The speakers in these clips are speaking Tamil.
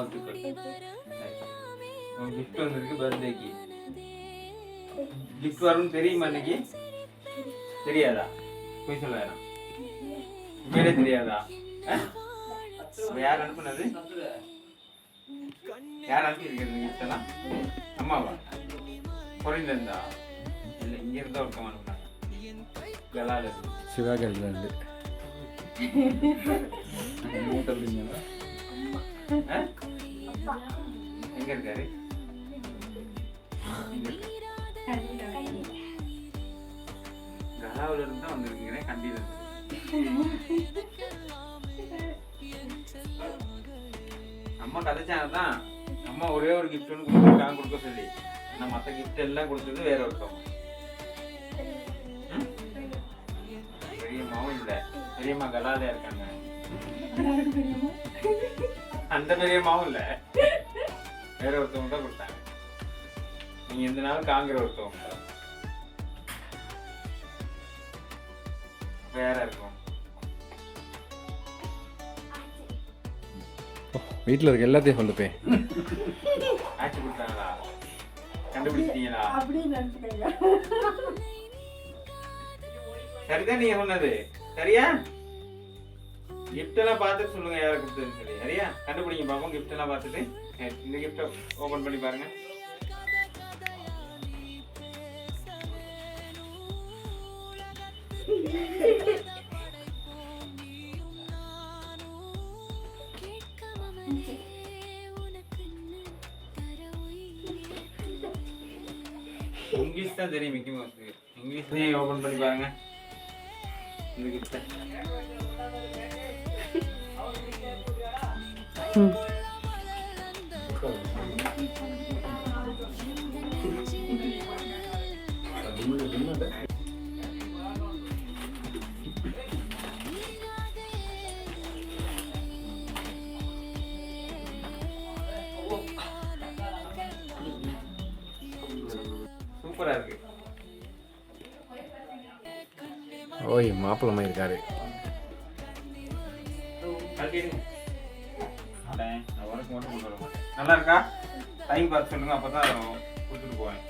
வாழ்த்துக்கள். கிஃப்ட் வந்திருக்கு பர்த்டேக்கு. கிஃப்ட் வரும்னு தெரியுமா இன்னைக்கு? தெரியாதா? போய் சொல்ல வேணாம். உண்மையிலே தெரியாதா? யார் அனுப்புனது? யார் அனுப்பி இருக்கிறது கிஃப்ட் எல்லாம்? அம்மாவா? பொருள் இருந்தா இல்லை, இங்க இருந்தா ஒருத்தவங்க அனுப்புனாங்க. கலால சிவகல்ல இருந்து எங்க இருக்காரு? கலாவில இருந்து தான் வந்திருக்கீங்க. கண்டியில அம்மா கதைச்சாங்கதான். அம்மா ஒரே ஒரு கிஃப்ட் ஒன்று கொடுத்துருக்காங்க, கொடுக்க சொல்லி. நான் மற்ற கிஃப்ட் எல்லாம் கொடுத்தது வேற ஒருத்தவங்க. பெரியம்மாவும் இல்லை, பெரியம்மா கலால இருக்காங்க. அந்த பெரியம்மாவும் இல்லை, வேற ஒருத்தவங்க தான் கொடுத்தாங்க. நீங்க எந்த நாளும் காங்கிற ஒருத்தவங்க வேற இருக்கும். வீட்டில் இருக்க எல்லாத்தையும் சொல்லுப்பேன். ஆட்சி கொடுத்தாங்களா? கண்டுபிடிச்சிட்டீங்களா? சரிதான் நீங்க சொன்னது. சரியா? கிஃப்ட் எல்லாம் பார்த்துட்டு சொல்லுங்க யாரை கொடுத்ததுன்னு சொல்லி. சரியா? கண்டுபிடிங்க பாப்போம். கிஃப்ட் எல்லாம் பார்த்துட்டு இந்த கிஃப்டை ஓபன் பண்ணி பாருங்க. இங்கிலீஷ் தான் தெரியும் மிக்கி மவுஸ்க்கு. இங்கிலீஷ்லயே ஓபன் பண்ணி பாருங்க இந்த கிஃப்ட். சூப்பரா இருக்கு. ஓய் மாப்பிள்ளமா இருக்காரு. நல்லா இருக்கா? டைம் பார்த்து சொல்லுங்க, அப்பதான் கொடுத்துட்டு போவேன்.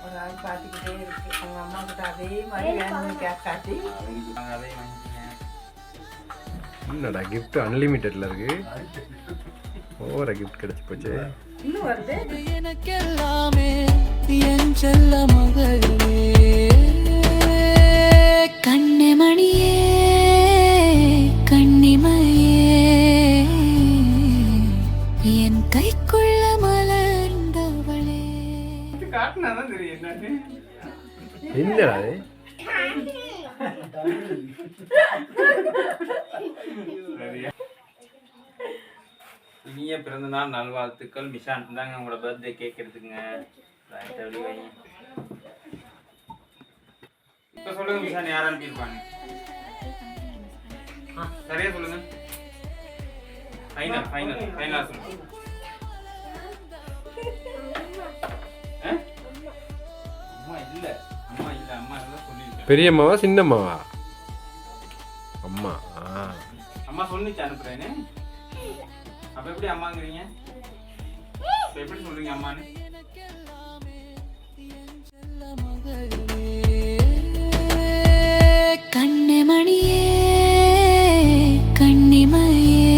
ஒரு ஆள் பார்த்துக்கிட்டே இருக்கு. அவங்க அம்மா கிட்ட அதே மாதிரி வேணும்னு கேட்காட்டி அதே வாங்கிக்கீங்க. என்னடா கிஃப்ட் அன்லிமிட்டட்ல இருக்கு. ஓவரா கிஃப்ட் கிடைச்சு போச்சு. இன்னும் வருது. எனக்கு எல்லாமே என் செல்ல மகளே, கண்ணமணியே கண்ணிமையே, என் கைக்குள்ள மலர்ந்தவளே. காட்டினாதான் தெரியும் என்னன்னு. என்னடா அது? சரியா? இனிய பிறந்தநாள் நல்வாழ்த்துக்கள். மிஷான் தாங்க உங்களோட பர்த்டே கேக் எடுத்துக்கங்க. அப்படி வைங்க. இப்ப சொல்லுங்க மிஷான், யார் அனுப்பியிருப்பாங்க? சரியா சொல்லுங்க. ஃபைனல் ஃபைனல் ஃபைனலா சொல்லுங்க. அம்மா இல்ல, அம்மா இல்ல, அம்மா எல்லாம் சொல்லிருக்கேன். பெரியம்மாவா சின்னம்மாவா? அம்மா. அம்மா சொன்னிச்சு அனுப்புறேன்னு. அப்ப எப்படி அம்மாங்கிறீங்க? எப்படி சொல்றீங்க அம்மான்னு? கண்ணமணியே கண்ணிமையே,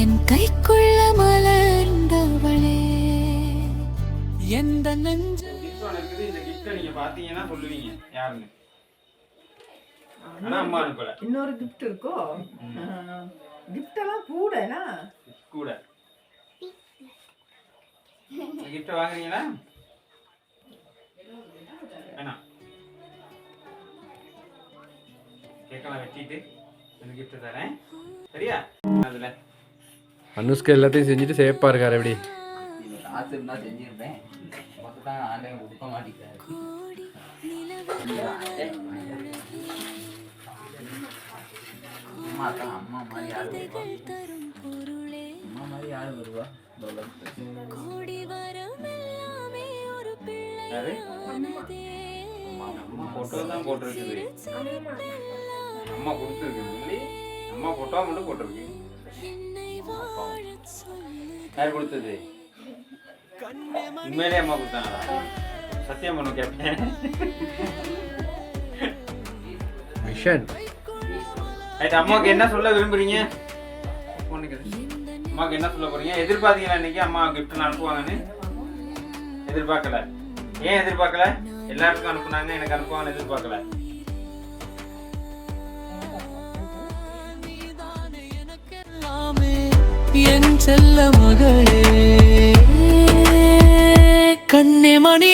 என் கைக்குள்ள மலர்ந்தவளே, எந்த நெஞ்சு. இந்த கிஃப்ட் நீங்க பாத்தீங்கன்னா சொல்லுவீங்க யாருன்னு. ஆனா அம்மா அனுப்பல. இன்னொரு கிஃப்ட் இருக்கோ? கிஃப்ட் எல்லாம் கூடனா கூட கிஃப்ட் வாங்குறீங்களா? வேணாம், கேக்கலாம் வெட்டிட்டு இந்த கிஃப்ட் தரேன். சரியா? அதுல அனுஷ்கா எல்லாத்தையும் செஞ்சுட்டு சேஃபா இருக்காரு. எப்படி காசு இருந்தா செஞ்சிருப்பேன். தான் ஆன்லைன் கொடுக்க மாட்டேங்கிறாரு. அம்மா தான் அம்மா மாதிரி யாரு வருவா? அம்மா மாதிரி யாரு வருவா? அம்மா போட்டோ தான் போட்டிருக்குது. அம்மா கொடுத்துருக்கு. அம்மா போட்டோ மட்டும் போட்டிருக்கு. யார் கொடுத்தது? உண்மையிலே அம்மா கொடுத்தாங்களா? சத்தியம் பண்ண கேட்பேன். மிஷன் ரைட், அம்மாவுக்கு என்ன சொல்ல விரும்புறீங்க? அம்மாவுக்கு என்ன சொல்ல போறீங்க? எதிர்பார்த்தீங்களா இன்னைக்கு அம்மா கிஃப்ட் அனுப்புவாங்கன்னு? எதிர்பார்க்கல. ஏன் எதிர்பார்க்கல? எல்லாருக்கும் அனுப்புனாங்க, எனக்கு அனுப்புவாங்கன்னு எதிர்பார்க்கல. என் செல்ல மகளே கண்ணே மணி